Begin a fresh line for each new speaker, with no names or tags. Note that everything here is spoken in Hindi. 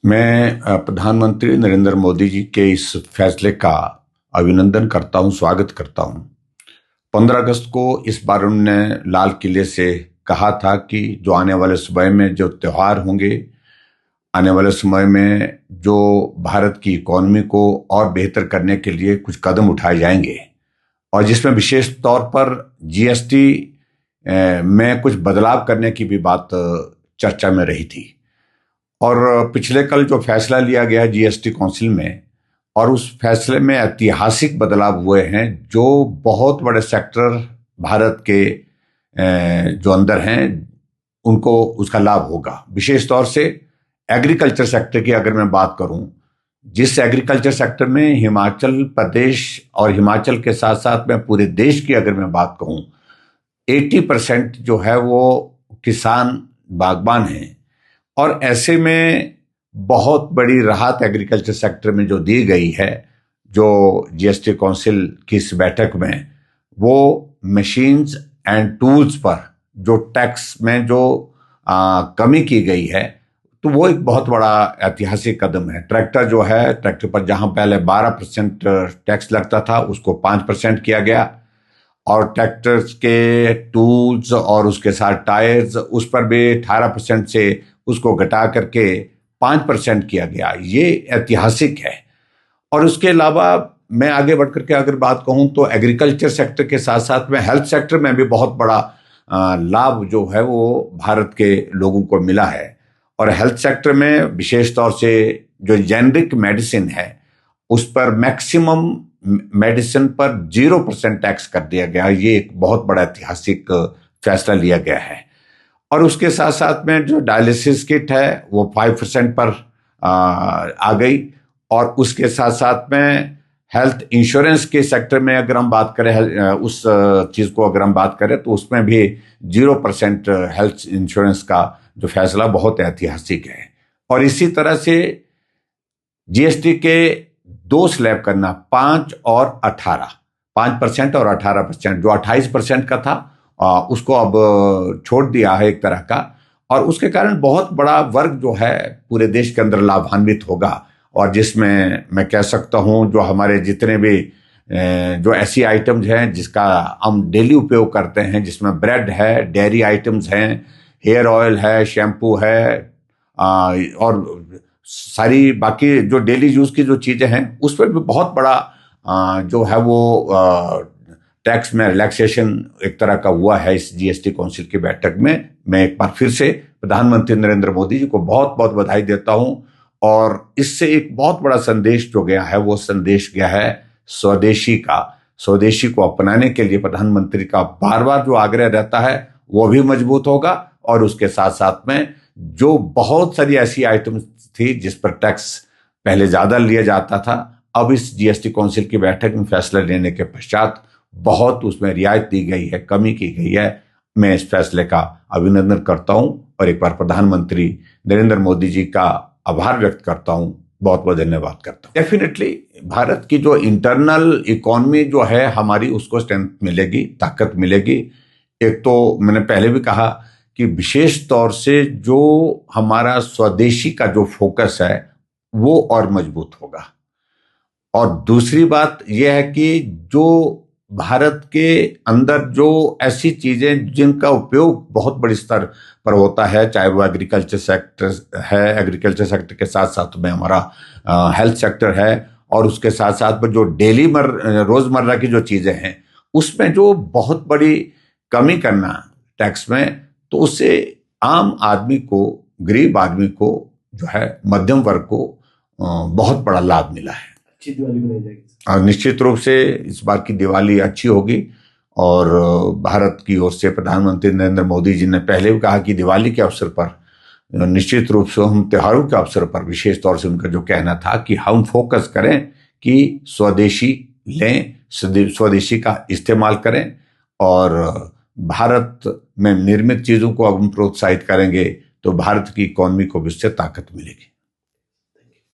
मैं प्रधानमंत्री नरेंद्र मोदी जी के इस फैसले का अभिनंदन करता हूं, स्वागत करता हूं। 15 अगस्त को इस बार उन्होंने लाल किले से कहा था कि जो आने वाले समय में जो त्योहार होंगे, आने वाले समय में जो भारत की इकोनॉमी को और बेहतर करने के लिए कुछ कदम उठाए जाएंगे, और जिसमें विशेष तौर पर जीएसटी में कुछ बदलाव करने की भी बात चर्चा में रही थी। और पिछले कल जो फैसला लिया गया जीएसटी काउंसिल में, और उस फैसले में ऐतिहासिक बदलाव हुए हैं। जो बहुत बड़े सेक्टर भारत के जो अंदर हैं उनको उसका लाभ होगा। विशेष तौर से एग्रीकल्चर सेक्टर की अगर मैं बात करूं, जिस एग्रीकल्चर सेक्टर में हिमाचल प्रदेश और हिमाचल के साथ साथ में पूरे देश की अगर मैं बात कहूं, 80% जो है वो किसान बागबान हैं। और ऐसे में बहुत बड़ी राहत एग्रीकल्चर सेक्टर में जो दी गई है, जो जीएसटी काउंसिल की इस बैठक में, वो मशीन्स एंड टूल्स पर जो टैक्स में जो कमी की गई है, तो वो एक बहुत बड़ा ऐतिहासिक कदम है। ट्रैक्टर जो है, ट्रैक्टर पर जहां पहले 12% टैक्स लगता था उसको 5% किया गया, और ट्रैक्टर्स के टूल्स और उसके साथ टायर्स उस पर भी 18% से उसको घटा करके 5% किया गया। ये ऐतिहासिक है। और उसके अलावा मैं आगे बढ़ करके अगर बात कहूं तो एग्रीकल्चर सेक्टर के साथ साथ में हेल्थ सेक्टर में भी बहुत बड़ा लाभ जो है वो भारत के लोगों को मिला है। और हेल्थ सेक्टर में विशेष तौर से जो जेनरिक मेडिसिन है उस पर मैक्सिमम मेडिसिन पर 0% टैक्स कर दिया गया। ये एक बहुत बड़ा ऐतिहासिक फैसला लिया गया है। और उसके साथ साथ में जो डायलिसिस किट है वो 5% पर आ गई। और उसके साथ साथ में हेल्थ इंश्योरेंस के सेक्टर में अगर हम बात करें, उस चीज को अगर हम बात करें तो उसमें भी 0% हेल्थ इंश्योरेंस का जो फैसला बहुत ऐतिहासिक है। और इसी तरह से जीएसटी के 2 स्लैब करना, 5 और 18, 5% और 18%, जो 28% का था उसको अब छोड़ दिया है एक तरह का। और उसके कारण बहुत बड़ा वर्ग जो है पूरे देश के अंदर लाभान्वित होगा। और जिसमें मैं कह सकता हूं जो हमारे जितने भी जो ऐसी आइटम्स हैं जिसका हम डेली उपयोग करते हैं, जिसमें ब्रेड है, डेयरी आइटम्स हैं, हेयर ऑयल है, शैम्पू है, और सारी बाकी जो डेली यूज की जो चीजें हैं उस पर भी बहुत बड़ा जो है वो टैक्स में रिलैक्सेशन एक तरह का हुआ है इस जीएसटी काउंसिल की बैठक में। मैं एक बार फिर से प्रधानमंत्री नरेंद्र मोदी जी को बहुत बहुत बधाई देता हूं। और इससे एक बहुत बड़ा संदेश जो गया है वो संदेश गया है स्वदेशी का। स्वदेशी को अपनाने के लिए प्रधानमंत्री का बार बार जो आग्रह रहता है वो भी मजबूत होगा। और उसके साथ साथ में जो बहुत सारी ऐसी आइटम्स थी जिस पर टैक्स पहले ज्यादा लिया जाता था, अब इस जीएसटी काउंसिल की बैठक में फैसला लेने के पश्चात बहुत उसमें रियायत दी गई है, कमी की गई है। मैं इस फैसले का अभिनंदन करता हूं और एक बार प्रधानमंत्री नरेंद्र मोदी जी का आभार व्यक्त करता हूं, बहुत बहुत धन्यवाद करता हूं। डेफिनेटली भारत की जो इंटरनल इकोनॉमी जो है हमारी, उसको स्ट्रेंथ मिलेगी, ताकत मिलेगी। एक तो मैंने पहले भी कहा कि विशेष तौर से जो हमारा स्वदेशी का जो फोकस है वो और मजबूत होगा। और दूसरी बात यह है कि जो भारत के अंदर जो ऐसी चीजें जिनका उपयोग बहुत बड़े स्तर पर होता है, चाहे वो एग्रीकल्चर सेक्टर है, एग्रीकल्चर सेक्टर के साथ साथ में हमारा हेल्थ सेक्टर है, और उसके साथ साथ में जो डेली रोजमर्रा की जो चीजें हैं उसमें जो बहुत बड़ी कमी करना टैक्स में, तो उससे आम आदमी को, गरीब आदमी को जो है, मध्यम वर्ग को बहुत बड़ा लाभ मिला है।
अच्छी दिवाली बनाई जाएगी।
निश्चित रूप से इस बार की दिवाली अच्छी होगी। और भारत की ओर से प्रधानमंत्री नरेंद्र मोदी जी ने पहले भी कहा कि दिवाली के अवसर पर निश्चित रूप से हम त्योहारों के अवसर पर विशेष तौर से उनका जो कहना था कि हम फोकस करें कि स्वदेशी लें, स्वदेशी का इस्तेमाल करें, और भारत में निर्मित चीजों को हम प्रोत्साहित करेंगे तो भारत की इकोनॉमी को भी उससे ताकत मिलेगी।